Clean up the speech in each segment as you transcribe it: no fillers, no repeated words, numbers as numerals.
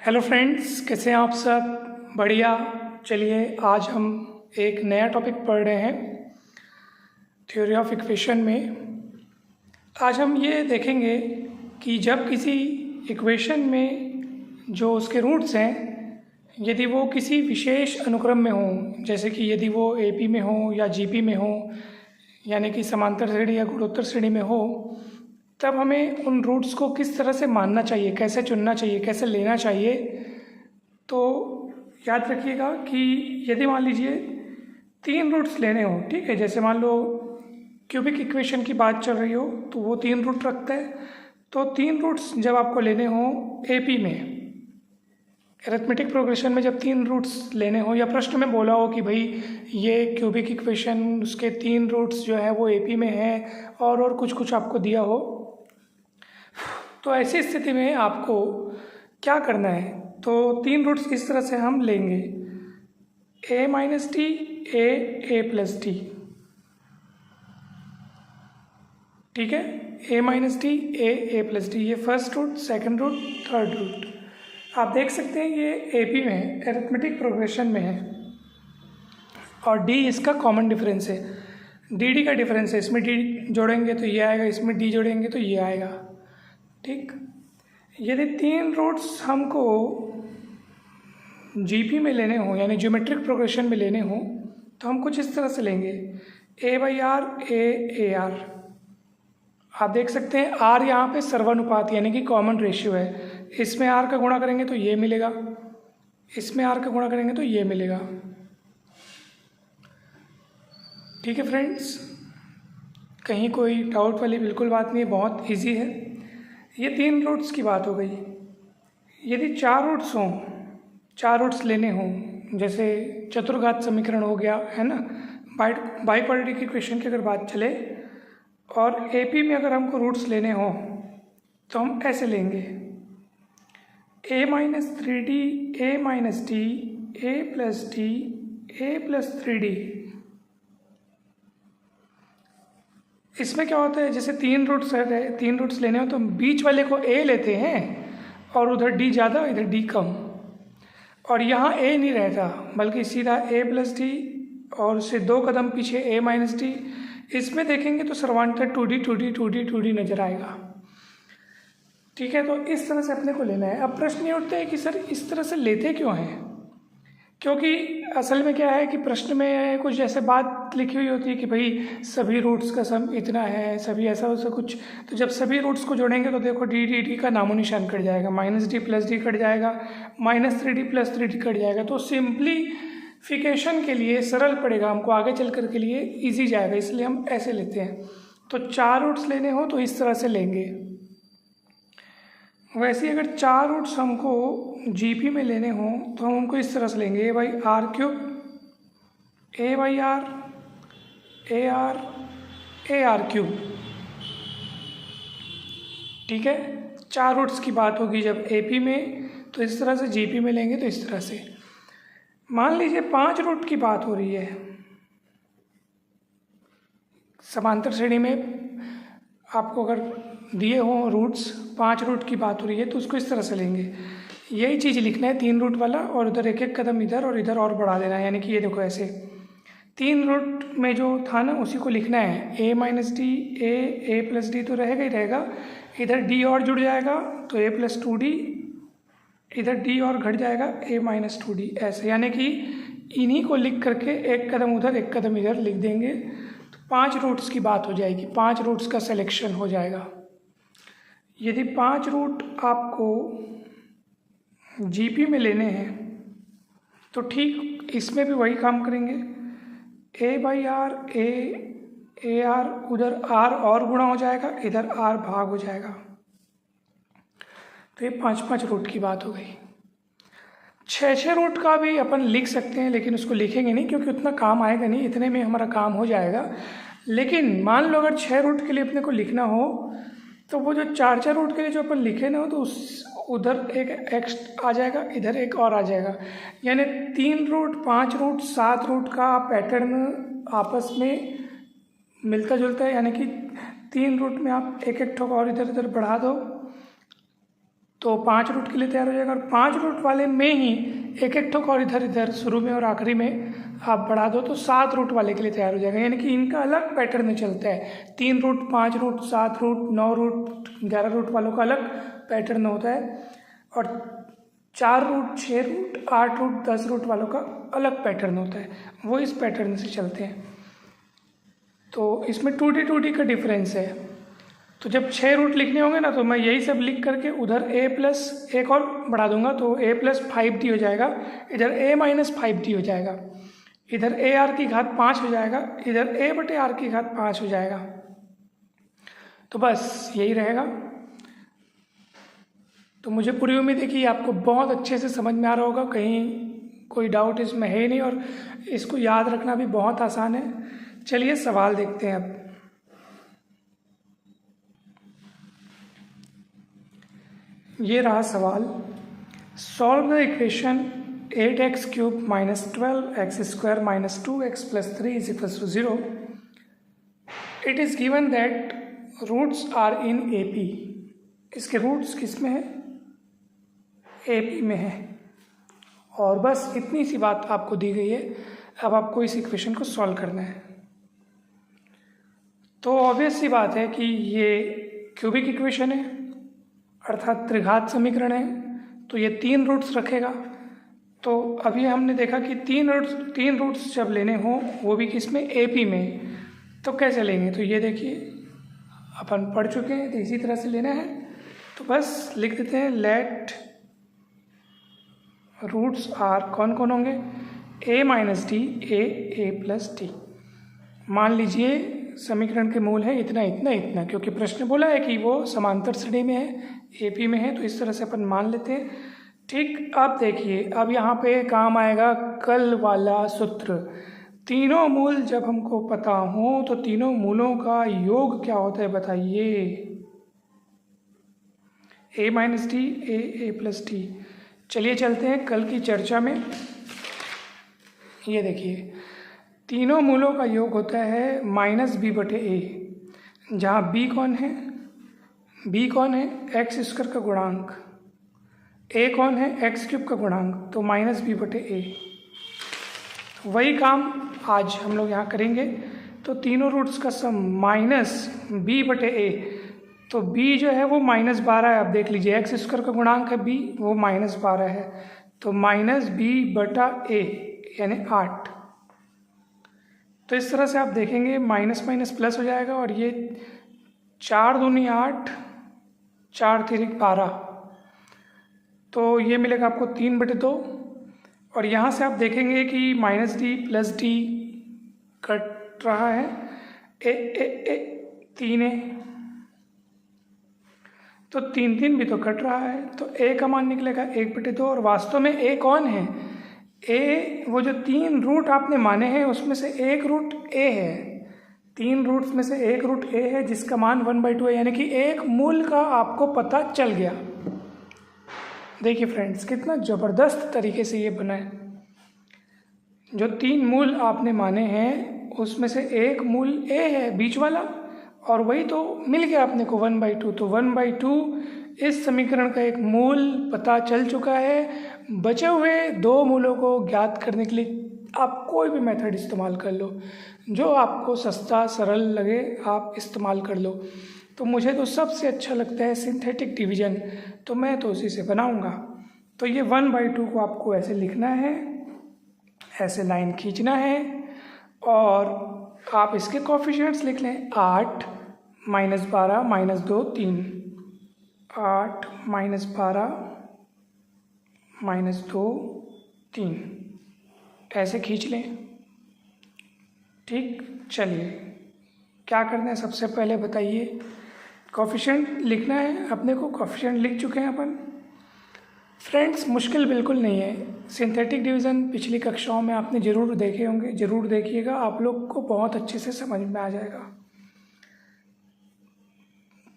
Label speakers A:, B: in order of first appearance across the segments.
A: Hello friends, कैसे हैं आप सब? बढ़िया। चलिए आज हम एक नया टॉपिक पढ़ रहे हैं थ्योरी ऑफ इक्वेशन में। आज हम ये देखेंगे कि जब किसी इक्वेशन में जो उसके रूट्स हैं, यदि वो किसी विशेष अनुक्रम में हों, जैसे कि यदि वो एपी में हो या जीपी में हो, यानी कि समांतर श्रेणी या गुणोत्तर श्रेणी में हो, तब हमें उन रूट्स को किस तरह से मानना चाहिए, कैसे चुनना चाहिए, कैसे लेना चाहिए। तो याद रखिएगा कि यदि मान लीजिए 3 रूट्स लेने हो, ठीक है, जैसे मान लो क्यूबिक इक्वेशन की बात चल रही हो तो वो 3 रूट रखता है। तो 3 रूट्स जब आपको लेने हो एपी में, अरिथमेटिक प्रोग्रेशन में, जब 3 रूट्स लेने हो या प्रश्न में बोला हो कि भाई ये क्यूबिक इक्वेशन उसके 3 रूट्स जो है वो एपी में है और कुछ कुछ आपको दिया हो, तो ऐसी स्थिति में आपको क्या करना है? तो 3 रूट्स इस तरह से हम लेंगे, a minus t, a plus t, ठीक है, a minus t, a plus t, ये first root, second root, third root. आप देख सकते हैं ये एपी में है, अरिथमेटिक प्रोग्रेशन में है, और डी इसका कॉमन डिफरेंस है, डी का डिफरेंस है। इसमें डी जोड़ेंगे तो ये आएगा, इसमें डी जोड़ेंगे तो ये आएगा, ठीक। यदि 3 रूट्स हमको जीपी में लेने हो, यानी ज्योमेट्रिक प्रोग्रेशन में लेने हो, तो हम कुछ इस तरह से लेंगे, a by r, a are. आप देख सकते हैं आर यहाँ पे सर्वानुपात यानी कि कॉमन रेशियो है। इसमें आर का गुणा करेंगे तो ये मिलेगा, इसमें आर का गुणा करेंगे तो ये मिलेगा, ठीक है फ्रेंड्स। कहीं कोई डाउट वाली बिल्कुल बात नहीं है, बहुत इजी है। ये 3 रूट्स की बात हो गई। यदि 4 रूट्स हों, 4 रूट्स लेने हों, जैसे चतुर्घात समीकरण हो गया है ना, बाइक्वाड्रेटिक इक्वेशन की अगर बात चले, और एपी में अगर हमको रूट्स लेने हों तो हम ऐसे लेंगे, ए minus 3d, A minus t, a plus T, a plus 3d। इसमें क्या होता है, जैसे 3 रूट्स है, 3 रूट्स लेने हो तो बीच वाले को ए लेते हैं और उधर डी ज़्यादा, इधर डी कम, और यहाँ ए नहीं रहता बल्कि सीधा ए प्लस डी और उससे 2 कदम पीछे ए माइनस डी। इसमें देखेंगे तो सर्वांतर 2D नजर आएगा, ठीक है। तो इस तरह से अपने को लेना है। अब प्रश्न ये उठता है कि सर इस तरह से लेते क्यों हैं? क्योंकि असल में क्या है कि प्रश्न में कुछ ऐसे बात लिखी हुई होती है कि भाई सभी रूट्स का सम इतना है, सभी ऐसा वैसा कुछ। तो जब सभी रूट्स को जोड़ेंगे तो देखो डी का नामो निशान कट जाएगा, minus d plus d cut जाएगा, minus 3d plus 3d cut जाएगा। तो सिंप्लीफिकेशन के लिए सरल पड़ेगा हमको, आगे चल कर के लिए ईजी जाएगा, इसलिए हम ऐसे लेते हैं। तो 4 रूट्स लेने हो तो इस तरह से लेंगे। वैसे अगर 4 रूट्स हमको जीपी में लेने हों तो हम उनको इस तरह से लेंगे, a by r cube, a by r, a r cube, ठीक है। 4 रूट्स की बात होगी जब एपी में, तो इस तरह से जीपी में लेंगे तो इस तरह से। मान लीजिए 5 रूट की बात हो रही है, समांतर श्रेणी में आपको अगर दिए हों रूट्स, 5 रूट की बात हो रही है तो उसको इस तरह से लेंगे। यही चीज़ लिखना है 3 रूट वाला, और उधर एक कदम इधर और इधर और बढ़ा देना है, यानी कि ये देखो ऐसे 3 रूट में जो था ना उसी को लिखना है, ए माइनस डी, ए प्लस डी तो रहेगा ही रहेगा, इधर डी और जुड़ जाएगा तो ए प्लस 2d, इधर डी और घट जाएगा ए माइनस 2d, ऐसे। यानी कि इन्हीं को लिख करके एक कदम उधर एक कदम इधर लिख देंगे तो 5 रूट्स की बात हो जाएगी, 5 रूट्स का सिलेक्शन हो जाएगा। यदि 5 रूट आपको जीपी में लेने हैं तो ठीक इसमें भी वही काम करेंगे, ए बाई आर, ए आर, उधर आर और गुणा हो जाएगा, इधर आर भाग हो जाएगा। तो ये 5 रूट की बात हो गई। 6 रूट का भी अपन लिख सकते हैं, लेकिन उसको लिखेंगे नहीं क्योंकि उतना काम आएगा नहीं, इतने में हमारा काम हो जाएगा। लेकिन मान लो अगर 6 रूट के लिए अपने को लिखना हो तो वो जो 4 रूट के लिए जो अपन लिखे ना हो तो उधर एक एक्स आ जाएगा, इधर एक और आ जाएगा, यानी 3 रूट, 5 रूट, 7 रूट का पैटर्न आपस में मिलता जुलता है। यानी कि 3 रूट में आप एक ठोक और इधर उधर बढ़ा दो तो 5 रूट के लिए तैयार हो जाएगा। और 5 रूट वाले में ही एक एक ठोक और इधर इधर शुरू में और आखिरी में आप बढ़ा दो तो 7 रूट वाले के लिए तैयार हो जाएगा। यानी कि इनका अलग पैटर्न चलता है। 3 root, 5 root, 7 root, 9 root, 11 root वालों का अलग पैटर्न होता है और 4 रूट, 6 रूट, 8 रूट, 10 रूट वालों का अलग पैटर्न होता है। वो इस पैटर्न से चलते हैं। तो इसमें 2D का डिफरेंस है। तो जब 6 रूट लिखने होंगे ना तो मैं यही सब लिख करके उधर a प्लस एक और बढ़ा दूंगा तो a प्लस 5d हो जाएगा, इधर a माइनस 5d हो जाएगा, इधर a r की घात 5 हो जाएगा, इधर a बटे r की घात 5 हो जाएगा। तो बस यही रहेगा। तो मुझे पूरी उम्मीद है कि आपको बहुत अच्छे से समझ में आ रहा होगा, कहीं कोई डाउट इसमें है नहीं और इसको याद रखना भी बहुत आसान है। चलिए सवाल देखते हैं अब। ये रहा सवाल। Solve the equation 8x cube minus 12x square minus 2x plus 3 is equals to 0। It is given that roots are in AP। इसके रूट्स किस में है? AP में है। और बस इतनी सी बात आपको दी गई है। अब आपको इस इक्वेशन को सॉल्व करना है। तो ऑब्वियस सी बात है कि ये क्यूबिक इक्वेशन है अर्थात त्रिघात समीकरण है। तो ये 3 रूट्स रखेगा। तो अभी हमने देखा कि 3 रूट्स जब लेने हों वो भी किस में? AP में। तो कैसे लेंगे? तो ये देखिए अपन पढ़ चुके हैं, तो इसी तरह से लेना है। तो बस लिख देते हैं लेट रूट्स आर कौन कौन होंगे? a minus D, a plus D. मान लीजिए समीकरण के मूल है इतना इतना इतना, क्योंकि प्रश्न बोला है कि वो समांतर श्रेणी में है, AP में है, तो इस तरह से अपन मान लेते हैं। ठीक, अब देखिए अब यहाँ पे काम आएगा कल वाला सूत्र। तीनों मूल जब हमको पता हो तो तीनों मूलों का योग क्या होता है बताइए? a minus D, a plus D. चलिए चलते हैं कल की चर्चा में। ये देखिए तीनों मूलों का योग होता है माइनस b बटे a, जहाँ b कौन है? b कौन है? एक्स स्क्वायर का गुणांक। a कौन है? एक्स क्यूब का गुणांक। तो माइनस b बटे a। वही काम आज हम लोग यहाँ करेंगे। तो तीनों रूट्स का सम माइनस b बटे a। तो b जो है वो -12 है। आप देख लीजिए एक्स स्क्वायर का गुणांक है b, वो -12 है। तो माइनस b बटा a यानी 8। तो इस तरह से आप देखेंगे माइनस माइनस प्लस हो जाएगा और ये 4 दूनी 8, 4 तिरिक 12। तो ये मिलेगा आपको 3 बटे 2। और यहाँ से आप देखेंगे कि minus d plus d cut रहा है, ए 3 है, तो 3 3 भी तो कट रहा है। तो a का मान निकलेगा 1 बटे 2। और वास्तव में a कौन है? a वो जो 3 रूट आपने माने हैं उसमें से एक रूट a है। 3 रूट्स में से एक रूट a है जिसका मान 1/2 है, यानी कि एक मूल का आपको पता चल गया। देखिए फ्रेंड्स कितना ज़बरदस्त तरीके से ये बना है। जो 3 मूल आपने माने हैं उसमें से एक मूल a है बीच वाला, और वही तो मिल गया अपने को 1/2। तो 1/2 इस समीकरण का एक मूल पता चल चुका है। बचे हुए 2 मूलों को ज्ञात करने के लिए आप कोई भी मेथड इस्तेमाल कर लो, जो आपको सस्ता सरल लगे आप इस्तेमाल कर लो। तो मुझे तो सबसे अच्छा लगता है सिंथेटिक डिवीज़न, तो मैं तो उसी से बनाऊंगा। तो ये 1/2 को आपको ऐसे लिखना है, ऐसे लाइन खींचना है और आप इसके कोफिशिएंट्स लिख लें। 8 -12 -2 3, 8 -12 -2 3, ऐसे खींच लें। ठीक, चलिए क्या करना है सबसे पहले बताइए? कोफिशिएंट लिखना है अपने को। कोफिशिएंट लिख चुके हैं अपन। फ्रेंड्स मुश्किल बिल्कुल नहीं है। सिंथेटिक डिवीज़न पिछली कक्षाओं में आपने ज़रूर देखे होंगे, ज़रूर देखिएगा, आप लोग को बहुत अच्छे से समझ में आ जाएगा।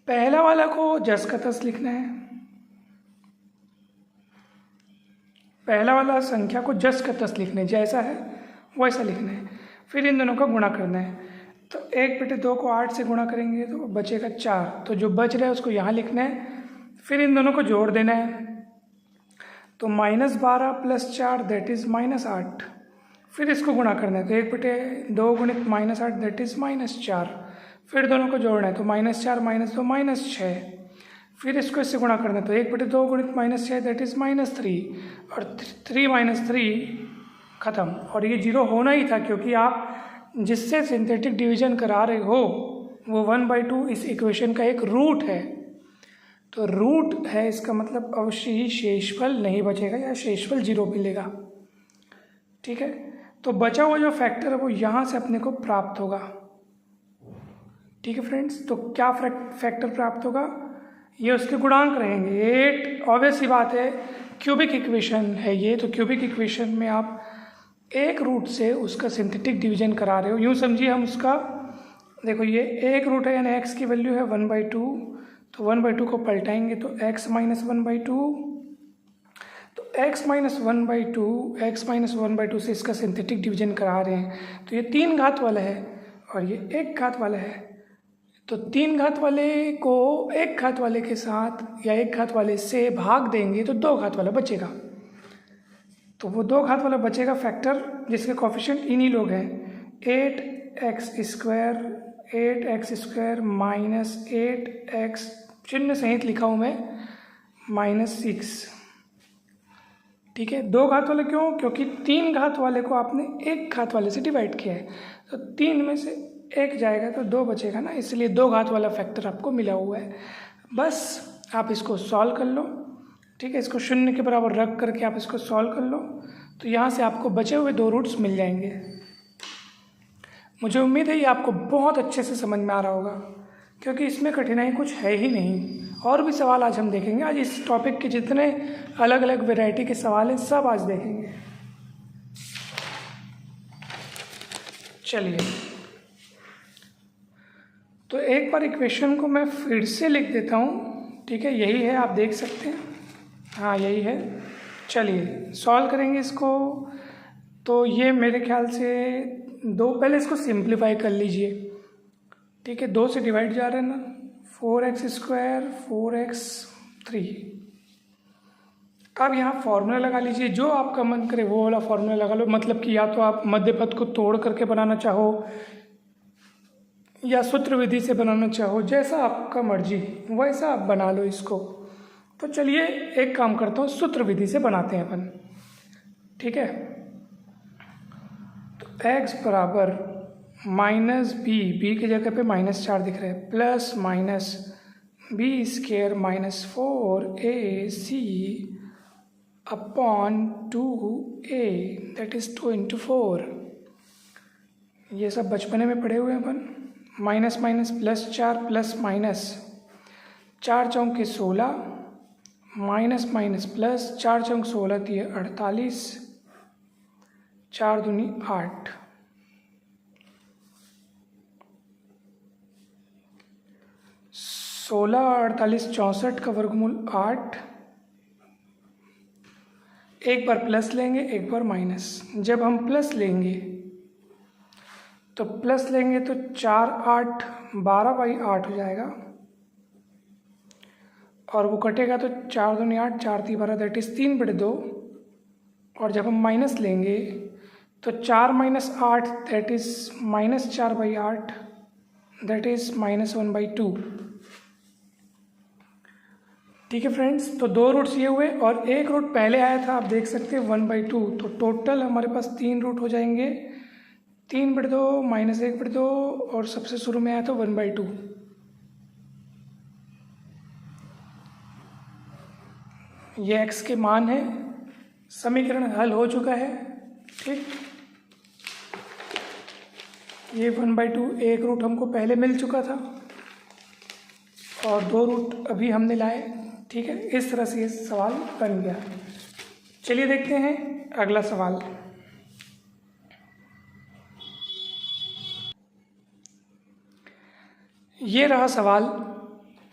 A: पहला वाला को जस का तस लिखना है। पहला वाला संख्या को जस का तस लिखना है, जैसा है वैसा लिखना है। फिर इन दोनों का गुणा करना है। तो 1/2 को 8 से गुणा करेंगे तो बचेगा 4। तो जो बच रहा है उसको यहाँ लिखना है। फिर इन दोनों को जोड़ देना है, तो -12 + 4 दैट इज़ -8। फिर इसको गुणा करना है, तो 1/2 गुणित -8 दैट इज़ -4। फिर दोनों को जोड़ना है, तो -4 -2 -6। फिर इसको इससे गुणा करना है, तो 1/2 गुणित -6 दैट इज़ -3, और 3 - 3 ख़त्म। और ये 0 होना ही था, क्योंकि आप जिससे सिंथेटिक डिवीजन करा रहे हो वो 1/2 इस इक्वेशन का एक रूट है। तो रूट है, इसका मतलब अवश्य ही शेषफल नहीं बचेगा या शेषफल 0 मिलेगा। ठीक है, तो बचा हुआ जो फैक्टर है वो यहाँ से अपने को प्राप्त होगा। ठीक है फ्रेंड्स, तो क्या फैक्टर प्राप्त होगा? ये उसके गुणांक रहेंगे 8। ऑब्वियस ही बात है, क्यूबिक इक्वेशन है ये, तो क्यूबिक इक्वेशन में आप एक रूट से उसका सिंथेटिक डिवीजन करा रहे हो। यूँ समझिए, हम उसका देखो ये एक रूट है, यानी x की वैल्यू है 1/2, तो 1/2 को पलटाएंगे तो x - 1/2, तो x - 1/2 से इसका सिंथेटिक डिवीजन करा रहे हैं, तो ये 3 घात वाला है और ये 1 घात वाला है। तो 3 घात वाले को 1 घात वाले के साथ या 1 घात वाले से भाग देंगे तो 2 घात वाला बचेगा। तो वो 2 घात वाला बचेगा फैक्टर, जिसके कोफिशिएंट इन्हीं लोग हैं, 8x² माइनस 8x, चिन्ह सहित लिखा हूँ मैं, -6। ठीक है, 2 घात वाले क्यों? क्योंकि 3 घात वाले को आपने 1 घात वाले से डिवाइड किया है, तो 3 में से 1 जाएगा तो 2 बचेगा ना, इसलिए 2 घात वाला फैक्टर आपको मिला हुआ है। बस आप इसको सॉल्व कर लो। ठीक है, इसको 0 के बराबर रख करके आप इसको सॉल्व कर लो, तो यहाँ से आपको बचे हुए 2 रूट्स मिल जाएंगे। मुझे उम्मीद है ये आपको बहुत अच्छे से समझ में आ रहा होगा, क्योंकि इसमें कठिनाई कुछ है ही नहीं। और भी सवाल आज हम देखेंगे। आज इस टॉपिक के जितने अलग अलग वैरायटी के सवाल हैं सब आज देखेंगे। चलिए, तो एक बार इक्वेशन को मैं फिर से लिख देता हूँ। ठीक है, यही है, आप देख सकते हैं, हाँ यही है। चलिए सॉल्व करेंगे इसको। तो ये मेरे ख्याल से 2, पहले इसको सिंप्लीफाई कर लीजिए। ठीक है, 2 से डिवाइड जा रहे हैं ना, 4x² 4x3। अब यहाँ फॉर्मूला लगा लीजिए, जो आपका मन करे वो वाला फॉर्मूला लगा लो। मतलब कि या तो आप मध्य पद को तोड़ करके बनाना चाहो या सूत्र विधि से बनाना चाहो, जैसा आपका मर्जी वैसा आप बना लो इसको। तो चलिए एक काम करता हूँ, सूत्र विधि से बनाते हैं अपन। ठीक है, तो x बराबर -b की जगह पे -4 दिख रहा है, plus minus b² -4ac upon 2a that is 2 × 4। ये सब बचपने में पढ़े हुए हैं अपन। माइनस माइनस +4 प्लस माइनस 4 चौके 16, माइनस माइनस प्लस 4 चौक 16 दिए 48, 4 दूनी 8, 16 48 64 का वर्गमूल 8। एक बार प्लस लेंगे, एक बार माइनस। जब हम प्लस लेंगे तो 4 8 12/8 हो जाएगा, और वो कटेगा तो 4 दूनी 8 4 3 12 दैट इज़ 3/2। और जब हम माइनस लेंगे तो 4 - 8 दैट इज़ -4/8 दैट इज़ -1/2। ठीक है फ्रेंड्स, तो 2 रूट्स ये हुए और एक रूट पहले आया था, आप देख सकते हैं 1/2। तो टोटल हमारे पास 3 रूट हो जाएंगे, 3/2 -1/2 और सबसे शुरू में आया था 1/2। ये x के मान है। समीकरण हल हो चुका है। ठीक, ये 1/2 एक रूट हमको पहले मिल चुका था और 2 रूट अभी हमने लाए। ठीक है, इस तरह से ये सवाल बन गया। चलिए देखते हैं अगला सवाल। ये रहा सवाल,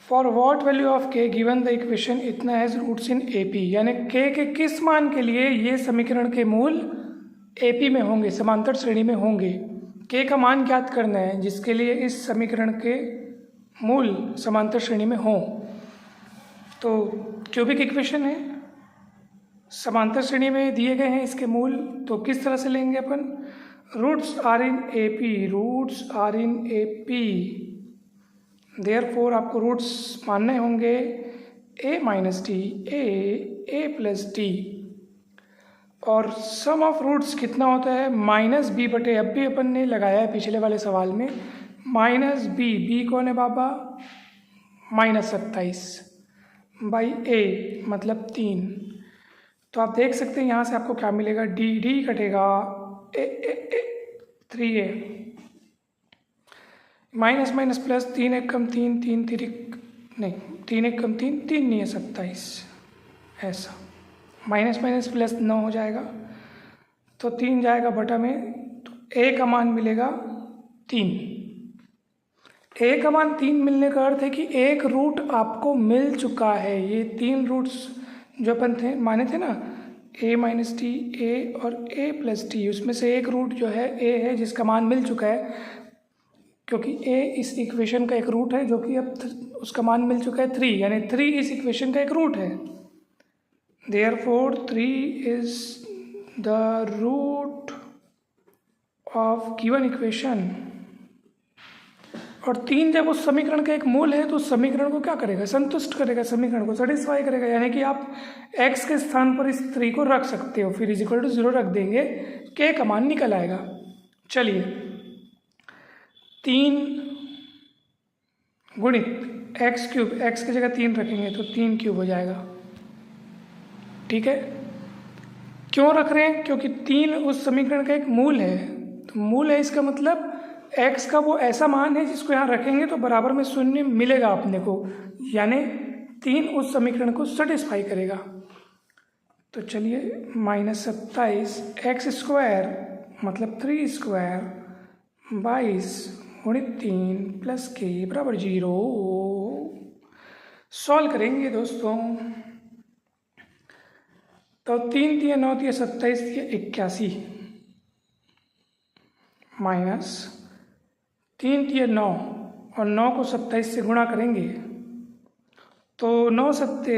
A: for what value of k given the equation इतना हैज़ रूट्स इन AP, यानी k के किस मान के लिए ये समीकरण के मूल AP में होंगे, समांतर श्रेणी में होंगे। k का मान ज्ञात करना है जिसके लिए इस समीकरण के मूल समांतर श्रेणी में हों। तो क्यूबिक इक्वेशन है, समांतर श्रेणी में दिए गए हैं इसके मूल, तो किस तरह से लेंगे अपन, roots are in A P, therefore आपको रूट्स मानने होंगे a minus t a plus t, और सम ऑफ रूट्स कितना होता है माइनस बी बटे, अब भी अपन ने लगाया है पिछले वाले सवाल में, माइनस बी कौन है बाबा, -27 बाई ए मतलब 3। तो आप देख सकते हैं यहाँ से आपको क्या मिलेगा, डी कटेगा ए 3a, माइनस माइनस प्लस, 3 एक कम 3 नहीं 3 एक कम 3 नहीं है 27, ऐसा माइनस माइनस प्लस 9 हो जाएगा, तो 3 जाएगा बटा में, तो a का मान मिलेगा 3। a का मान 3 मिलने का अर्थ है कि एक रूट आपको मिल चुका है। ये 3 रूट्स जो अपन थे माने थे ना, a माइनस टी ए और a प्लस टी, उसमें से एक रूट जो है a है जिसका मान मिल चुका है, क्योंकि a इस इक्वेशन का एक रूट है जो कि अब उसका मान मिल चुका है 3, यानी 3 इस इक्वेशन का एक रूट है। Therefore 3 is the root of given equation, और 3 जब उस समीकरण का एक मूल है तो उस समीकरण को क्या करेगा, संतुष्ट करेगा, समीकरण को सेटिस्फाई करेगा, यानी कि आप x के स्थान पर इस 3 को रख सकते हो, फिर =0 रख देंगे, k का मान निकल आएगा। चलिए 3 गुणित x क्यूब, x की जगह 3 रखेंगे तो 3 क्यूब हो जाएगा, ठीक है। क्यों रख रहे हैं, क्योंकि 3 उस समीकरण का एक मूल है, तो मूल है इसका मतलब x का वो ऐसा मान है जिसको यहाँ रखेंगे तो बराबर में 0 मिलेगा अपने को, यानी 3 उस समीकरण को सेटिस्फाई करेगा। तो चलिए -27 x स्क्वायर मतलब 3 स्क्वायर 22 गुणित 3 प्लस k बराबर 0। सॉल्व करेंगे दोस्तों, तो 3 × 9 = 27 × 81 माइनस 3 × 9 और 9 को 27 से गुणा करेंगे तो 9 सत्ते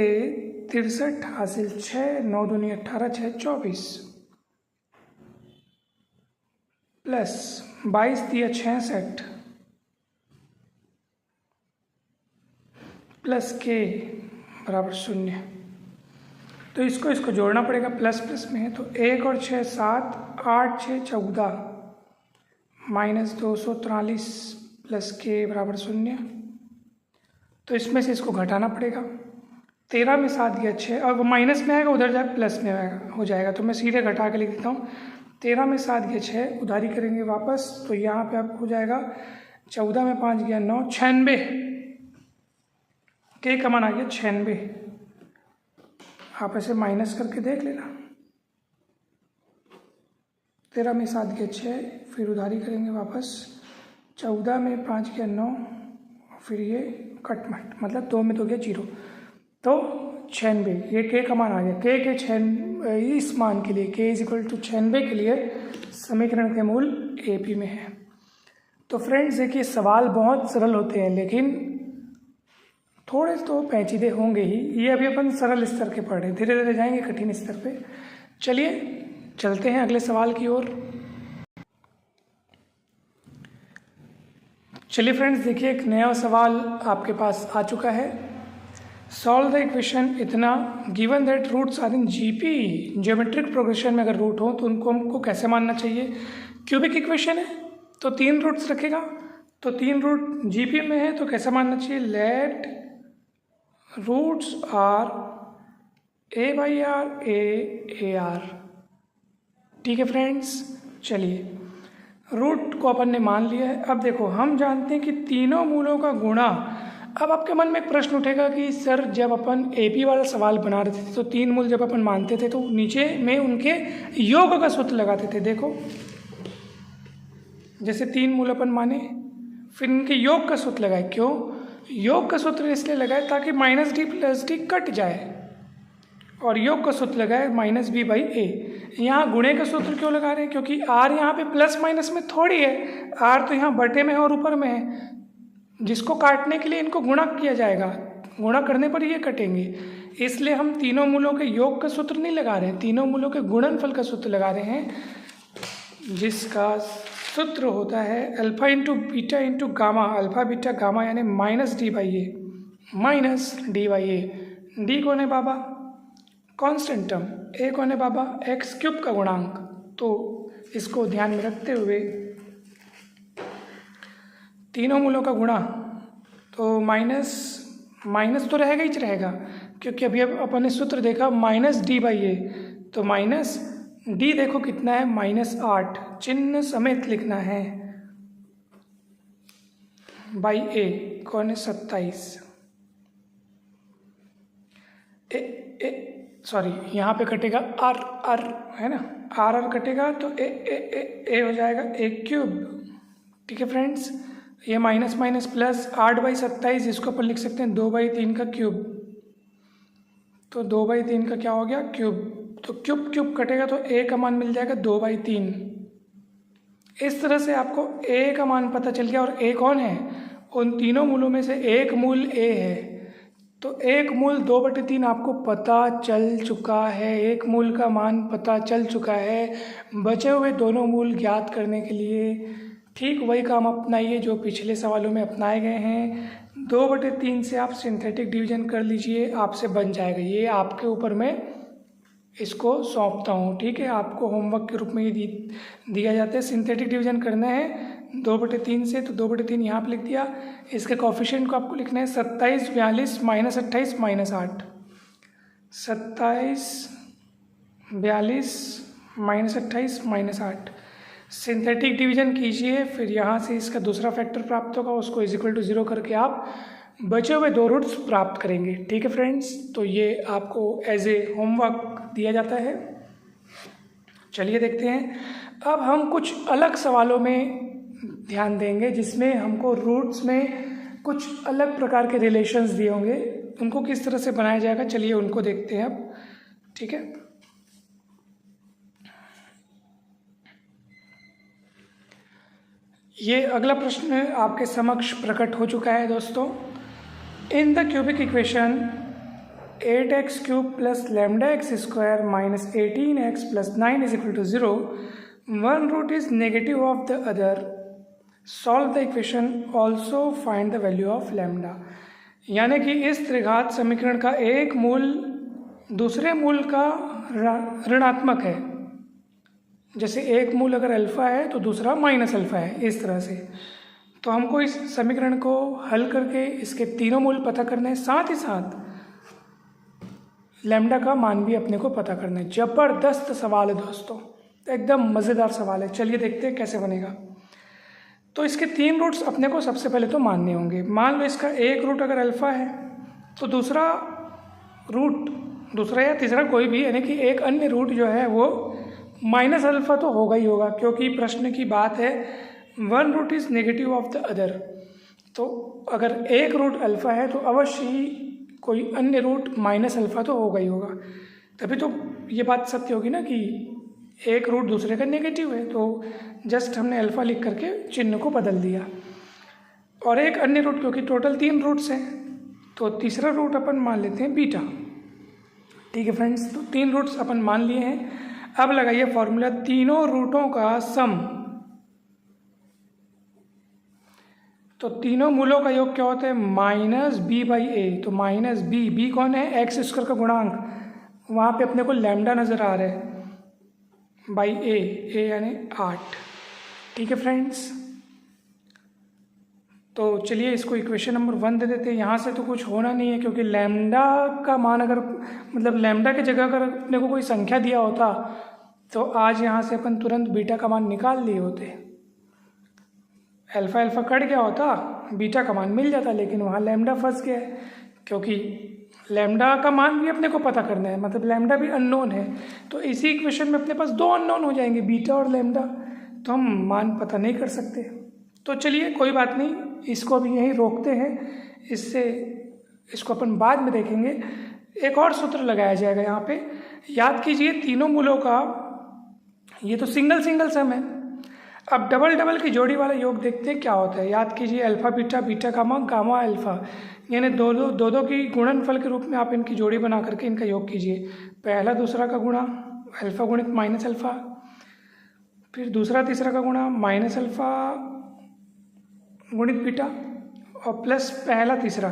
A: 63 हासिल 6, 9 दूनी 18, 6 24 प्लस 22 × 66 प्लस k बराबर 0। तो इसको जोड़ना पड़ेगा, प्लस प्लस में है तो 1 और 6 7, 8 6 14 -243 प्लस k बराबर 0। तो इसमें से इसको घटाना पड़ेगा, 13 में 7 गया 6, और माइनस में आएगा उधर जाकर प्लस में आएगा हो जाएगा, तो मैं सीधे घटा के लिख देता हूँ। 13 में 7 गया 6, उधारी करेंगे वापस, तो यहाँ पे आपको हो जाएगा 14 में 5 गया 9, 96, k का मान आ गया 96। आप ऐसे माइनस करके देख लेना, 13 में 7 गया 6, फिर उधारी करेंगे वापस, 14 में 5 गया 9, फिर ये कटमट मतलब 2 में तो गया 0, तो 96, ये k का मान आ गया। k के इस मान के लिए k = 96 के लिए समीकरण के मूल AP में है। तो फ्रेंड्स देखिए, सवाल बहुत सरल होते हैं लेकिन थोड़े तो पेचीदे होंगे ही, ये अभी अपन सरल स्तर के पढ़ रहे हैं, धीरे धीरे जाएंगे कठिन स्तर पे। चलिए चलते हैं अगले सवाल की ओर। चलिए फ्रेंड्स देखिए, एक नया सवाल आपके पास आ चुका है। सॉल्व द इक्वेशन इतना, given that roots are in GP, geometric progression में अगर रूट हो तो उनको हमको कैसे मानना चाहिए। क्यूबिक इक्वेशन है तो 3 रूट्स रखेगा, तो 3 रूट जीपी में है तो कैसे मानना चाहिए, late roots are a/r a/r। ठीक है फ्रेंड्स, चलिए रूट को अपन ने मान लिया है। अब देखो, हम जानते हैं कि तीनों मूलों का गुणा। अब आपके मन में एक प्रश्न उठेगा कि सर जब अपन AP वाला सवाल बना रहे थे तो 3 मूल जब अपन मानते थे तो नीचे में उनके योग का सूत्र लगाते थे। देखो जैसे 3 मूल अपन माने, फिर इनके योग का सूत्र लगाए। क्यों योग का सूत्र इसलिए लगाए ताकि -d + d कट जाए, और योग का सूत्र लगाए -b/a। यहाँ गुणे का सूत्र क्यों लगा रहे हैं, क्योंकि r यहाँ पे प्लस माइनस में थोड़ी है, r तो यहाँ बटे में है और ऊपर में है, जिसको काटने के लिए इनको गुणा किया जाएगा। गुणा करने पर ये कटेंगे, इसलिए हम तीनों मूलों के योग का सूत्र नहीं लगा रहे हैं, तीनों मूलों के गुणनफल का सूत्र लगा रहे हैं, जिसका सूत्र होता है alpha into beta into gamma, alpha beta gamma यानी minus d by a, minus d by a. D कौन है बाबा? Constant term. ए कौन है बाबा? एक्स क्यूब का गुणांक। तो इसको ध्यान में रखते हुए तीनों मूलों का गुणा, तो माइनस तो रहेगा ही रहेगा, क्योंकि अभी अब अपन ने सूत्र देखा माइनस डी बाई ए, तो माइनस डी देखो कितना है, -8, चिन्ह समेत लिखना है, बाई ए कौन है 27, सॉरी यहाँ पे कटेगा आर है ना, आर कटेगा तो ए हो जाएगा ए क्यूब। ठीक है फ्रेंड्स, ये माइनस माइनस प्लस 8/27, इसको अपन लिख सकते हैं 2/3 का क्यूब, तो 2/3 का क्या हो गया? क्यूब। तो क्यूब क्यूब कटेगा तो ए का मान मिल जाएगा 2/3। इस तरह से आपको ए का मान पता चल गया। और ए कौन है? उन तीनों मूलों में से एक मूल ए है, तो एक मूल 2/3 आपको पता चल चुका है, एक मूल का मान पता चल चुका है। बचे हुए दोनों मूल ज्ञात करने के लिए ठीक वही काम अपनाइए जो पिछले सवालों में अपनाए गए हैं। 2/3 से आप सिंथेटिक डिवीजन कर लीजिए, आपसे बन जाएगा। ये आपके ऊपर मैं इसको सौंपता हूँ, ठीक है। आपको होमवर्क के रूप में ये दिया जाता है, सिंथेटिक डिवीजन करना है 2/3 से, तो 2/3 यहाँ पे लिख दिया। इसके कोफिशिएंट को आपको लिखना है 27, 42, -28, -8, 27, 42, -28, -8। सिंथेटिक डिवीजन कीजिए, फिर यहाँ से इसका दूसरा फैक्टर प्राप्त होगा, उसको =0 करके आप बचे हुए 2 रूट्स प्राप्त करेंगे। ठीक है फ्रेंड्स, तो ये आपको एज ए होमवर्क दिया जाता है। चलिए देखते हैं, अब हम कुछ अलग सवालों में ध्यान देंगे जिसमें हमको रूट्स में कुछ अलग प्रकार के रिलेशंस दिए होंगे, उनको किस तरह से बनाया जाएगा, चलिए उनको देखते हैं अब। ठीक है, ये अगला प्रश्न आपके समक्ष प्रकट हो चुका है दोस्तों। In the cubic equation 8x³ + λx² - 18x + 9 = 0, one root is negative of the other. Solve the equation, also find the value of λ। यानी कि इस त्रिघात समीकरण का एक मूल दूसरे मूल का ऋणात्मक है। जैसे एक मूल अगर अल्फ़ा है तो दूसरा -अल्फ़ा है, इस तरह से। तो हमको इस समीकरण को हल करके इसके तीनों मूल पता करने हैं, साथ ही साथ लैम्डा का मान भी अपने को पता करना है। ज़बरदस्त सवाल है दोस्तों, एकदम मज़ेदार सवाल है। चलिए देखते हैं कैसे बनेगा। तो इसके 3 रूट्स अपने को सबसे पहले तो मानने होंगे। मान लो इसका एक रूट अगर अल्फ़ा है तो दूसरा या तीसरा कोई भी, यानी कि एक अन्य रूट जो है वो -अल्फ़ा तो होगा ही होगा, क्योंकि प्रश्न की बात है one root is negative of the other. तो अगर एक रूट अल्फ़ा है तो अवश्य ही कोई अन्य रूट -अल्फ़ा तो होगा ही होगा, तभी तो ये बात सत्य होगी ना कि एक रूट दूसरे का नेगेटिव है। तो जस्ट हमने अल्फ़ा लिख करके चिन्ह को बदल दिया। और एक अन्य रूट, क्योंकि टोटल 3 रूट्स हैं तो तीसरा रूट अपन मान लेते हैं बीटा। ठीक है फ्रेंड्स, तो 3 रूट्स अपन मान लिए हैं। अब लगाइए फॉर्मूला, तीनों रूटों का सम, तो तीनों मूलों का योग क्या होता है? -b/a। तो -b कौन है? x² का गुणांक, वहाँ पे अपने को लैम्डा नज़र आ रहा है, बाई a यानी 8। ठीक है फ्रेंड्स, तो चलिए इसको इक्वेशन नंबर 1 दे देते हैं। यहाँ से तो कुछ होना नहीं है, क्योंकि लैम्डा का मान अगर लैम्डा की जगह अगर अपने को कोई संख्या दिया होता तो आज यहाँ से अपन तुरंत बीटा का मान निकाल लिए होते। अल्फ़ा कट गया होता, बीटा का मान मिल जाता, लेकिन वहाँ लैम्डा फंस गया है, क्योंकि लैम्डा का मान भी अपने को पता करना है, मतलब लैम्डा भी अननोन है। तो इसी इक्वेशन में अपने पास 2 अननोन हो जाएंगे, बीटा और लैम्डा, तो हम मान पता नहीं कर सकते। तो चलिए कोई बात नहीं, इसको अभी यहीं रोकते हैं, इसको अपन बाद में देखेंगे। एक और सूत्र लगाया जाएगा यहाँ पे। याद कीजिए तीनों मूलों का, ये तो सिंगल सम है। अब डबल की जोड़ी वाला योग देखते हैं क्या होता है। याद कीजिए alpha beta, beta gamma, gamma alpha, यानी दो दो की गुणनफल के रूप में आप इनकी जोड़ी बना करके इनका योग कीजिए। पहला दूसरा का गुणा अल्फ़ा गुणित माइनस अल्फ़ा, फिर दूसरा तीसरा का गुणा माइनस अल्फ़ा गुणित बीटा और प्लस पहला तीसरा।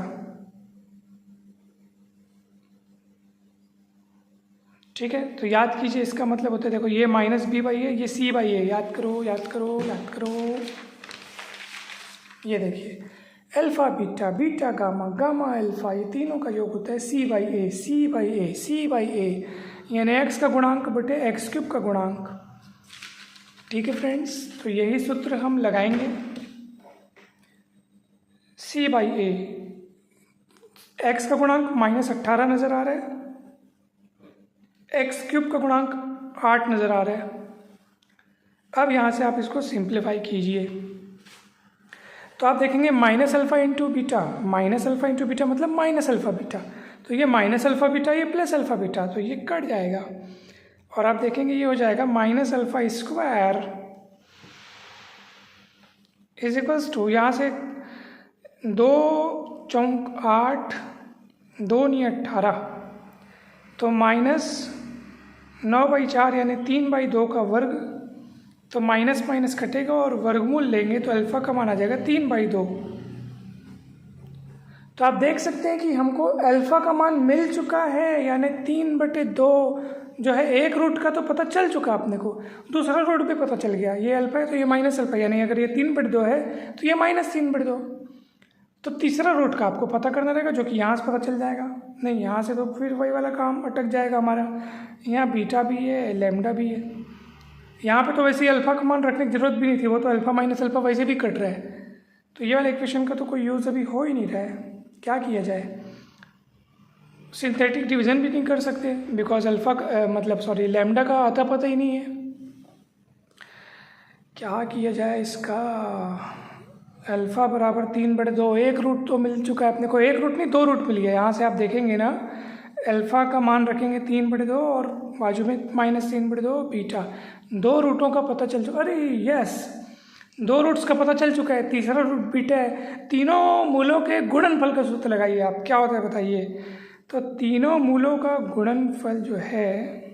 A: ठीक है, तो याद कीजिए इसका मतलब होता है, देखो ये माइनस बी बाई है, ये सी बाई है। याद करो याद करो याद करो। ये देखिए alpha beta, beta gamma, gamma alpha, ये तीनों का योग होता है c by a, c by a, c by a, यानी एक्स का गुणांक बटे एक्स क्यूब का गुणांक। ठीक है फ्रेंड्स, तो यही सूत्र हम लगाएंगे। सी बाई ए, एक्स का गुणांक -18 नज़र आ रहा है, एक्स क्यूब का गुणांक 8 नज़र आ रहा है। अब यहाँ से आप इसको सिंप्लीफाई कीजिए तो आप देखेंगे minus alpha into beta, minus alpha into beta मतलब माइनस अल्फ़ा बीटा, तो ये माइनस अल्फ़ा बीटा, ये प्लस अल्फ़ा बीटा, तो ये कट जाएगा और आप देखेंगे ये हो जाएगा minus alpha square is equals to, यहाँ से 2 चौक 8, 2 नी 18, तो -9/4 यानी 3/2 का वर्ग, तो माइनस माइनस कटेगा और वर्गमूल लेंगे तो अल्फ़ा का मान आ जाएगा 3/2। तो आप देख सकते हैं कि हमको अल्फ़ा का मान मिल चुका है, यानी 3/2 जो है, एक रूट का तो पता चल चुका आपने को, दूसरा रूट भी पता चल गया। ये अल्फ़ा है तो ये माइनस अल्फ़ा, यानी अगर ये 3/2 है तो ये -3/2। तो तीसरा रूट का आपको पता करना रहेगा, जो कि यहाँ से पता चल जाएगा। नहीं, यहाँ से तो फिर वही वाला काम अटक जाएगा हमारा। यहाँ बीटा भी है, लैम्डा भी है, यहाँ पे तो वैसे ही अल्फ़ा का मान रखने की ज़रूरत भी नहीं थी, वो तो अल्फ़ा माइनस अल्फ़ा वैसे भी कट रहा है, तो ये वाला इक्वेशन का तो कोई यूज़ अभी हो ही नहीं रहा है। क्या किया जाए? सिंथेटिक डिवीज़न भी नहीं कर सकते बिकॉज अल्फ़ा मतलब सॉरी लैम्डा का आता पता ही नहीं है। क्या किया जाए इसका? अल्फ़ा बराबर 3/2, एक रूट तो मिल चुका है अपने को, एक रूट नहीं 2 रूट मिल गया। यहाँ से आप देखेंगे ना, अल्फ़ा का मान रखेंगे 3/2 और बाजू में -3/2 बीटा, 2 रूटों का पता चल चुका। अरे यस, 2 रूट्स का पता चल चुका है, तीसरा रूट बीटा है। तीनों मूलों के गुणनफल का सूत्र लगाइए आप, क्या होता है बताइए? तो तीनों मूलों का गुणनफल जो है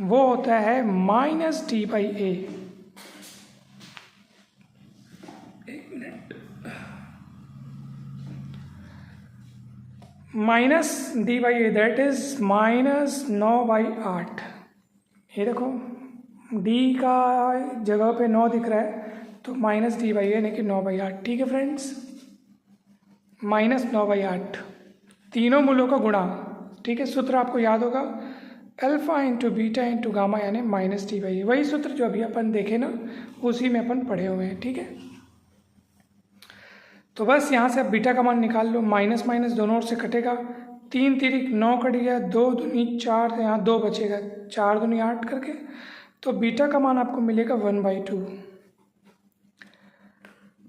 A: वो होता है -d/a। एक मिनट, -d/a दैट इज -9/8। ये देखो d का जगह पे 9 दिख रहा है, तो -d/a यानी कि 9/8। ठीक है फ्रेंड्स, -9/8 तीनों मूलों का गुणा। ठीक है, सूत्र आपको याद होगा, alpha into beta into gamma यानी -d/a। वही सूत्र जो अभी अपन देखे ना, उसी में अपन पढ़े हुए हैं। ठीक है, तो बस यहाँ से आप बीटा का मान निकाल लो, माइनस माइनस दोनों ओर से कटेगा, 3 तिरिक 9 कट गया, 2 दूनी 4, यहाँ 2 बचेगा, 4 दूनी 8 करके, तो बीटा का मान आपको मिलेगा 1/2।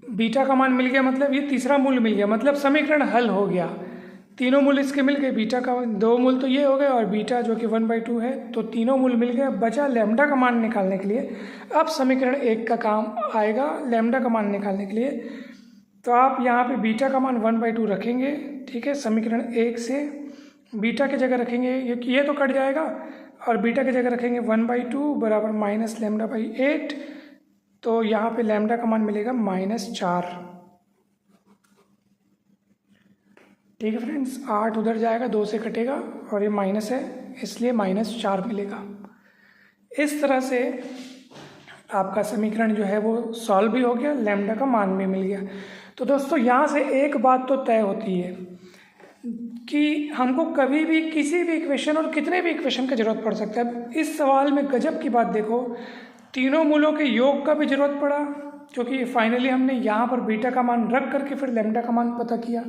A: बीटा का मान मिल गया मतलब ये तीसरा मूल मिल गया, मतलब समीकरण हल हो गया। तीनों मूल इसके मिल गए, बीटा का 2 मूल तो ये हो गए और बीटा जो कि 1/2 है, तो तीनों मूल मिल गए। बचा लैम्डा का मान निकालने के लिए। अब समीकरण 1 का काम आएगा लैम्डा का मान निकालने के लिए। तो आप यहाँ पे बीटा का मान 1/2 रखेंगे। ठीक है, समीकरण 1 से बीटा की जगह रखेंगे, ये तो कट जाएगा, और बीटा की जगह रखेंगे 1/2 बराबर -λ/8। तो यहाँ पे लैम्डा का मान मिलेगा -4। ठीक है फ्रेंड्स, 8 उधर जाएगा, 2 से कटेगा और ये माइनस है इसलिए -4 मिलेगा। इस तरह से आपका समीकरण जो है वो सॉल्व भी हो गया, लैम्डा का मान भी मिल गया। तो दोस्तों यहाँ से एक बात तो तय होती है कि हमको कभी भी किसी भी इक्वेशन और कितने भी इक्वेशन की ज़रूरत पड़ सकता है। इस सवाल में गजब की बात देखो, तीनों मूलों के योग का भी ज़रूरत पड़ा, क्योंकि फाइनली हमने यहाँ पर बीटा का मान रख करके फिर लैम्डा का मान पता किया।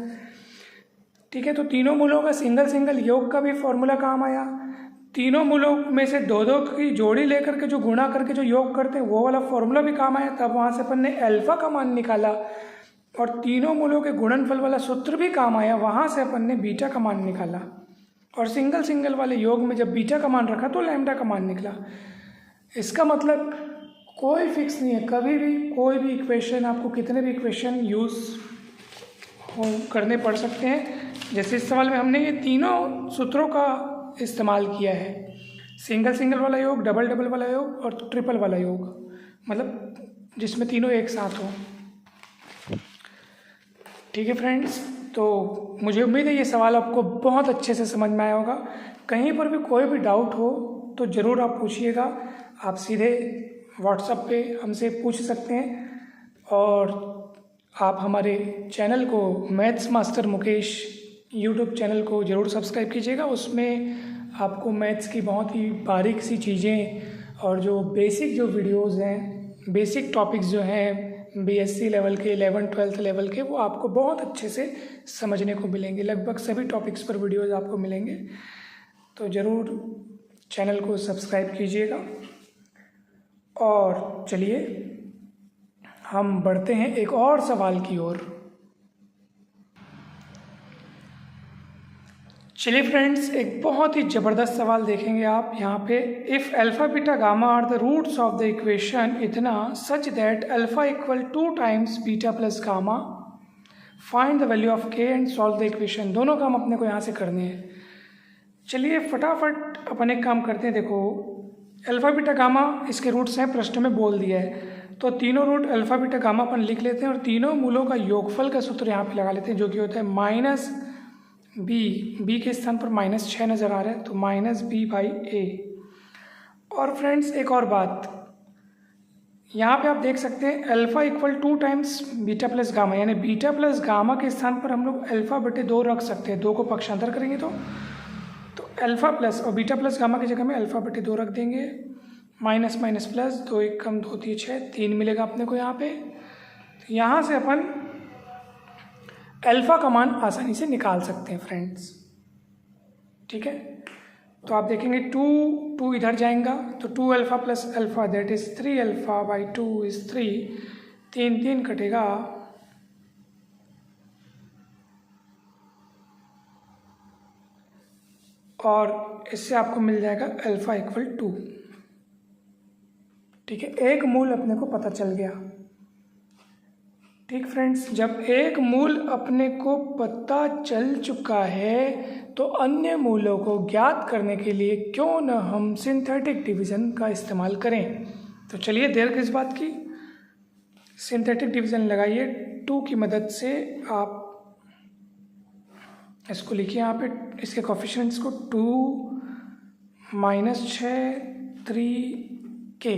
A: ठीक है, तो तीनों मूलों का सिंगल योग का भी फॉर्मूला काम आया। तीनों मूलों में से 2-2 की जोड़ी लेकर के जो गुणा करके जो योग करते वो वाला फॉर्मूला भी काम आया। तब वहाँ से अपन ने अल्फ़ा का मान निकाला और तीनों मूलों के गुणनफल वाला सूत्र भी काम आया, वहाँ से अपन ने बीटा का मान निकाला। और सिंगल वाले योग में जब बीटा का मान रखा तो लैम्डा का मान निकला। इसका मतलब कोई फिक्स नहीं है, कभी भी कोई भी इक्वेशन, आपको कितने भी इक्वेशन यूज़ करने पड़ सकते हैं। जैसे इस सवाल में हमने ये तीनों सूत्रों का इस्तेमाल किया है, सिंगल सिंगल वाला योग, डबल डबल वाला योग और ट्रिपल वाला योग, मतलब जिसमें तीनों एक साथ हो। ठीक है फ्रेंड्स, तो मुझे उम्मीद है ये सवाल आपको बहुत अच्छे से समझ में आया होगा। कहीं पर भी कोई भी डाउट हो तो ज़रूर आप पूछिएगा। आप सीधे व्हाट्सएप पे हमसे पूछ सकते हैं और आप हमारे चैनल को maths master Mukesh YouTube channel को ज़रूर सब्सक्राइब कीजिएगा। उसमें आपको मैथ्स की बहुत ही बारीक सी चीज़ें और जो बेसिक जो वीडियोस हैं, बेसिक टॉपिक्स जो हैं बीएससी लेवल के, 11th-12th लेवल के, वो आपको बहुत अच्छे से समझने को मिलेंगे। लगभग सभी टॉपिक्स पर वीडियोस आपको मिलेंगे, तो ज़रूर चैनल को सब्सक्राइब कीजिएगा। और चलिए हम बढ़ते हैं एक और सवाल की ओर। चलिए फ्रेंड्स, एक बहुत ही ज़बरदस्त सवाल देखेंगे आप यहाँ पे। If alpha beta gamma are the roots of the equation इतना such that alpha equal 2 times beta plus gamma, find the value of k and solve the equation. दोनों काम अपने को यहाँ से करने हैं। चलिए फटाफट अपन एक काम करते हैं। देखो, अल्फ़ा बीटा गामा इसके रूट्स हैं, प्रश्न में बोल दिया है, तो तीनों रूट अल्फ़ा बीटा गामा अपन लिख लेते हैं और तीनों मूलों का योगफल का सूत्र यहाँ पे लगा लेते हैं, जो कि होता है माइनस बी के स्थान पर -6 नज़र आ रहा है, तो -b/a। और फ्रेंड्स एक और बात, यहाँ पे आप देख सकते हैं alpha equal 2 times beta plus gamma, यानी बीटा प्लस गामा के स्थान पर हम लोग अल्फ़ा/2 रख सकते हैं। 2 को पक्षांतर करेंगे तो अल्फ़ा प्लस और बीटा प्लस गामा की जगह में अल्फ़ा/2 रख देंगे। माइनस माइनस प्लस, 2 1 कम 2 3 6, 3 मिलेगा अपने को यहाँ पे। तो यहाँ से अपन अल्फ़ा का मान आसानी से निकाल सकते हैं फ्रेंड्स। ठीक है, तो आप देखेंगे 2 इधर जाएगा तो 2 alpha plus alpha that is 3 अल्फ़ा/2 इज़ 3, 3 कटेगा, और इससे आपको मिल जाएगा अल्फ़ा इक्वल 2। ठीक है, एक मूल अपने को पता चल गया। ठीक फ्रेंड्स, जब एक मूल अपने को पता चल चुका है तो अन्य मूलों को ज्ञात करने के लिए क्यों न हम सिंथेटिक डिवीज़न का इस्तेमाल करें। तो चलिए देर किस बात की, सिंथेटिक डिवीज़न लगाइए। 2 की मदद से आप इसको लिखिए यहाँ पे, इसके कोफिशिएंट्स को 2 -6 3k,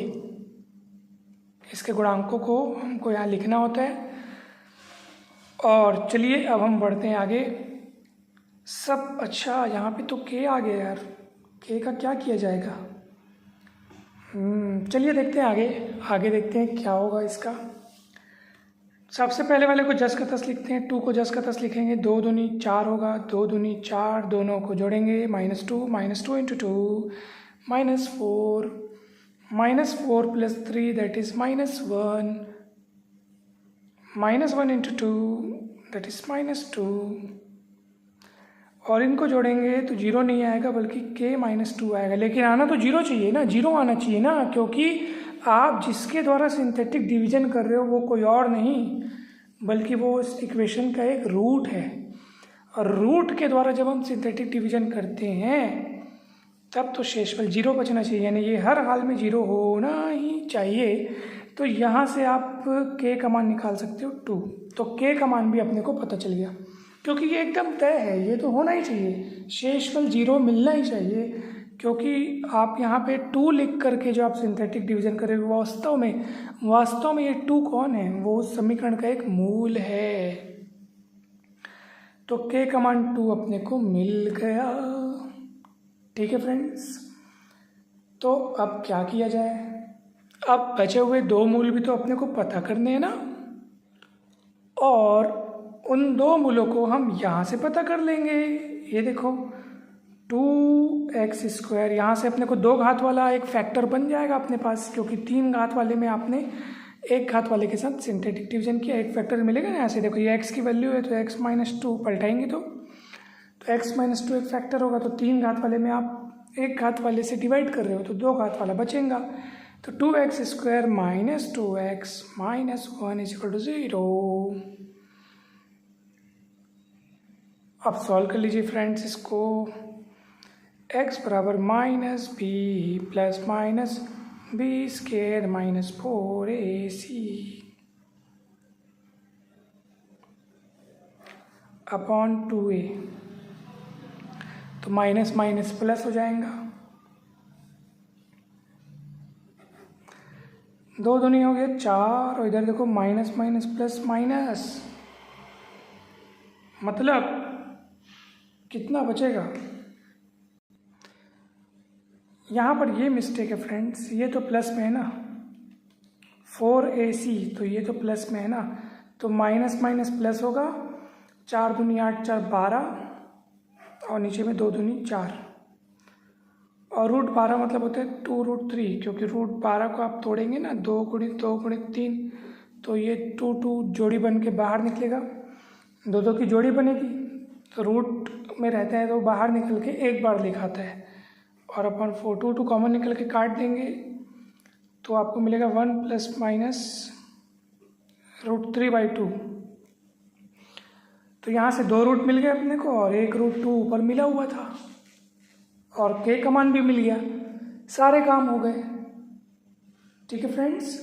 A: इसके गुणांकों को हमको यहाँ लिखना होता है। और चलिए अब हम बढ़ते हैं आगे। सब अच्छा, यहाँ पे तो k आ गया यार, k का क्या किया जाएगा। चलिए देखते हैं आगे देखते हैं क्या होगा इसका। सबसे पहले वाले को जस का तस लिखते हैं, 2 को जस का तस लिखेंगे, 2 दूनी 4 होगा, 2 दूनी 4, दोनों को जोड़ेंगे, -2 into 2 -4, -4 + 3 that is -1, -1 into 2 that is -2, और इनको जोड़ेंगे तो 0 नहीं आएगा बल्कि k -2 आएगा। लेकिन आना तो 0 चाहिए ना, 0 आना चाहिए ना, क्योंकि आप जिसके द्वारा सिंथेटिक डिवीज़न कर रहे हो वो कोई और नहीं बल्कि वो इस इक्वेशन का एक रूट है। और रूट के द्वारा जब हम सिंथेटिक डिवीज़न करते हैं तब तो शेषफल 0 बचना चाहिए, यानी ये हर हाल में 0 होना ही चाहिए। तो यहाँ से आप k का मान निकाल सकते हो 2, तो k का मान भी अपने को पता चल गया, क्योंकि ये एकदम तय है, ये तो होना ही चाहिए, शेषफल 0 मिलना ही चाहिए। क्योंकि आप यहाँ पे 2 लिख करके जो आप सिंथेटिक डिवीज़न करेंगे वास्तव में ये 2 कौन है, वो उस समीकरण का एक मूल है। तो k का मान 2 अपने को मिल गया। ठीक है फ्रेंड्स, तो अब क्या किया जाए, अब बचे हुए 2 मूल भी तो अपने को पता करने हैं ना, और उन 2 मूलों को हम यहाँ से पता कर लेंगे। ये देखो 2x², यहाँ से अपने को 2 घात वाला एक फैक्टर बन जाएगा अपने पास, क्योंकि 3 घात वाले में आपने 1 घात वाले के साथ सिंथेटिक डिवीज़न किया, एक फैक्टर मिलेगा ना। यहाँ से देखो ये x की वैल्यू है तो x -2 पलटाएंगे तो x -2 एक फैक्टर होगा, तो 3 घात वाले में आप 1 घात वाले से डिवाइड कर रहे हो तो 2 घात वाला बचेगा। तो 2x² - 2x - 1 = 0। अब सॉल्व कर लीजिए फ्रेंड्स इसको। x बराबर minus b plus minus b square minus 4ac upon 2a, तो माइनस माइनस प्लस हो जाएगा, 2 दूनी हो गया 4, और इधर देखो माइनस माइनस प्लस माइनस, मतलब कितना बचेगा। यहाँ पर ये मिस्टेक है फ्रेंड्स, ये तो प्लस में है ना 4ac, तो ये तो प्लस में है ना, तो माइनस माइनस प्लस होगा, 4 दूनी 8 4 12, और नीचे में 2 दूनी 4, और रूट 12 मतलब होता है 2√3, क्योंकि रूट 12 को आप तोड़ेंगे ना 2 गुणित 2 गुणित 3, तो ये 2 2 जोड़ी बन के बाहर निकलेगा, 2 2 की जोड़ी बनेगी, तो रूट में रहता है तो बाहर निकल के एक बार लिखाता है, और अपन 4 2 2 कॉमन निकल के काट देंगे, तो आपको मिलेगा 1 प्लस माइनस √3/2। तो यहाँ से 2 रूट मिल गए अपने को, और 1 √2 ऊपर मिला हुआ था, और k का मान भी मिल गया, सारे काम हो गए। ठीक है फ्रेंड्स,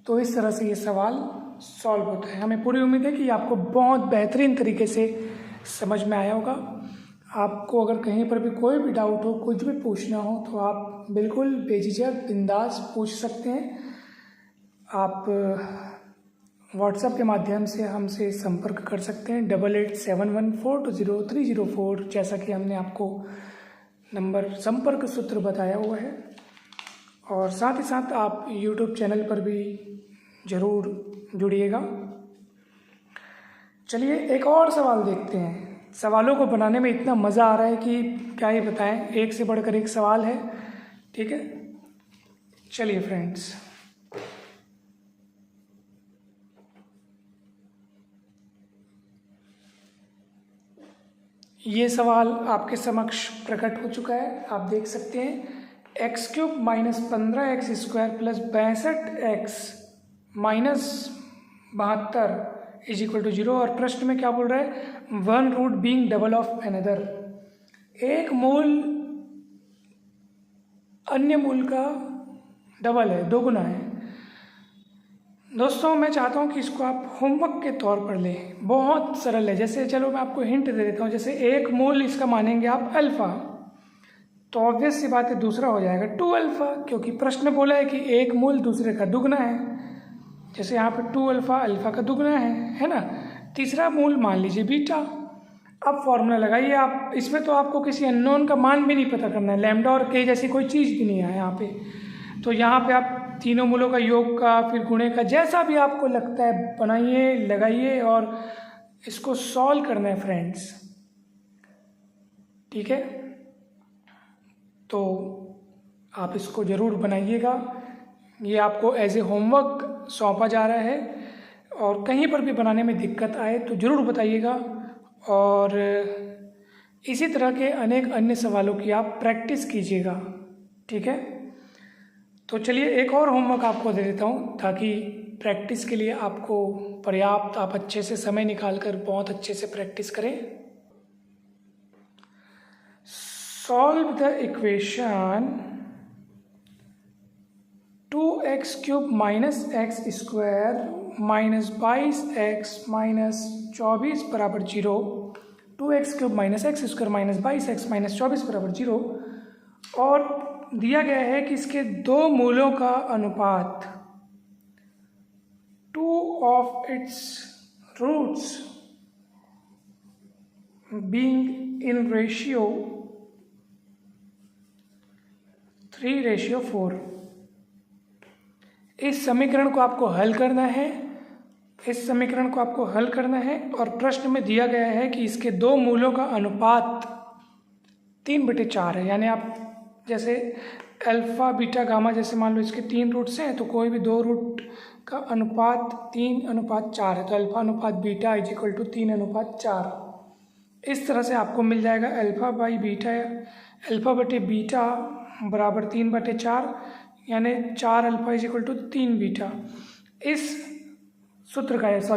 A: तो इस तरह से ये सवाल सॉल्व होता है। हमें पूरी उम्मीद है कि आपको बहुत बेहतरीन तरीके से समझ में आया होगा। आपको अगर कहीं पर भी कोई भी डाउट हो, कुछ भी पूछना हो, तो आप बिल्कुल बेझिझक बिंदास पूछ सकते हैं। आप व्हाट्सएप के माध्यम से हमसे संपर्क कर सकते हैं 887114203004, जैसा कि हमने आपको नंबर संपर्क सूत्र बताया हुआ है। और साथ ही साथ आप यूट्यूब चैनल पर भी ज़रूर जुड़िएगा। चलिए एक और सवाल देखते हैं। सवालों को बनाने में इतना मज़ा आ रहा है कि क्या ही बताएं, एक से बढ़कर एक सवाल है। ठीक है, चलिए फ्रेंड्स, ये सवाल आपके समक्ष प्रकट हो चुका है। आप देख सकते हैं x³ minus 15x² plus 62x minus 72 is equal to 0। और प्रश्न में क्या बोल रहा है, 1 root being double of another, एक मूल अन्य मूल का डबल है, दोगुना है। दोस्तों मैं चाहता हूँ कि इसको आप होमवर्क के तौर पर लें, बहुत सरल है। जैसे चलो मैं आपको हिंट दे देता हूँ, जैसे एक मूल इसका मानेंगे आप अल्फ़ा, तो ऑब्वियस सी बात है दूसरा हो जाएगा 2 अल्फ़ा, क्योंकि प्रश्न बोला है कि एक मूल दूसरे का दुगना है। जैसे यहाँ पर 2 अल्फ़ा अल्फ़ा का दुगना है ना। तीसरा मूल मान लीजिए बीटा। अब फॉर्मूला लगाइए आप, इसमें तो आपको किसी अननोन का मान भी नहीं पता करना है, लैम्डा और के जैसी कोई चीज़ भी नहीं है यहाँ पे। तो यहाँ पे आप तीनों मूलों का योग का, फिर गुणे का, जैसा भी आपको लगता है बनाइए, लगाइए और इसको सॉल्व करना है फ्रेंड्स। ठीक है, तो आप इसको ज़रूर बनाइएगा। ये आपको एज ए होमवर्क सौंपा जा रहा है, और कहीं पर भी बनाने में दिक्कत आए तो ज़रूर बताइएगा। और इसी तरह के अनेक अन्य सवालों की आप प्रैक्टिस कीजिएगा। ठीक है, तो चलिए एक और होमवर्क आपको दे देता हूँ, ताकि प्रैक्टिस के लिए आपको पर्याप्त, आप अच्छे से समय निकाल कर बहुत अच्छे से प्रैक्टिस करें। Solve the equation 2x³ minus x² minus 22x minus 24 बराबर 0, 2x³ minus x² minus 22x minus 24 बराबर 0, और दिया गया है कि इसके दो मूलों का अनुपात 2 of its roots being in ratio 3:4। इस समीकरण को आपको हल करना है, और प्रश्न में दिया गया है कि इसके दो मूलों का अनुपात 3/4 है। यानी आप जैसे अल्फ़ा बीटा गामा, जैसे मान लो इसके 3 रूट्स हैं, तो कोई भी 2 रूट का अनुपात 3:4 है, तो अल्फ़ा अनुपात बीटा इज इक्वल टू 3:4। इस तरह से आपको मिल जाएगा अल्फ़ा बटे बीटा बराबर 3/4, यानी 4 alpha is equal to 3 beta. इस सूत्र का, इस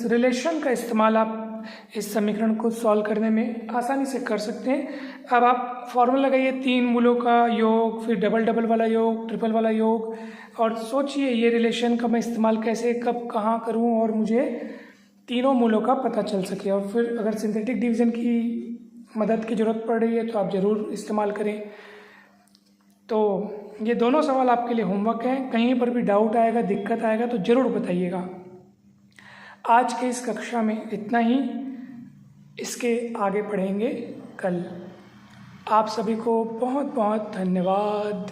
A: रिलेशन का इस्तेमाल आप इस समीकरण को सॉल्व करने में आसानी से कर सकते हैं। अब आप फॉर्मूला लगाइए 3 मूलों का योग, फिर डबल डबल वाला योग, ट्रिपल वाला योग, और सोचिए ये रिलेशन का मैं इस्तेमाल कैसे कब कहाँ करूँ और मुझे तीनों मूलों का पता चल सके। और फिर अगर सिंथेटिक डिवीज़न की मदद की ज़रूरत पड़ रही है तो आप ज़रूर इस्तेमाल करें। तो ये दोनों सवाल आपके लिए होमवर्क हैं। कहीं पर भी डाउट आएगा, दिक्कत आएगा तो ज़रूर बताइएगा। आज के इस कक्षा में इतना ही, इसके आगे पढ़ेंगे कल। आप सभी को बहुत बहुत धन्यवाद।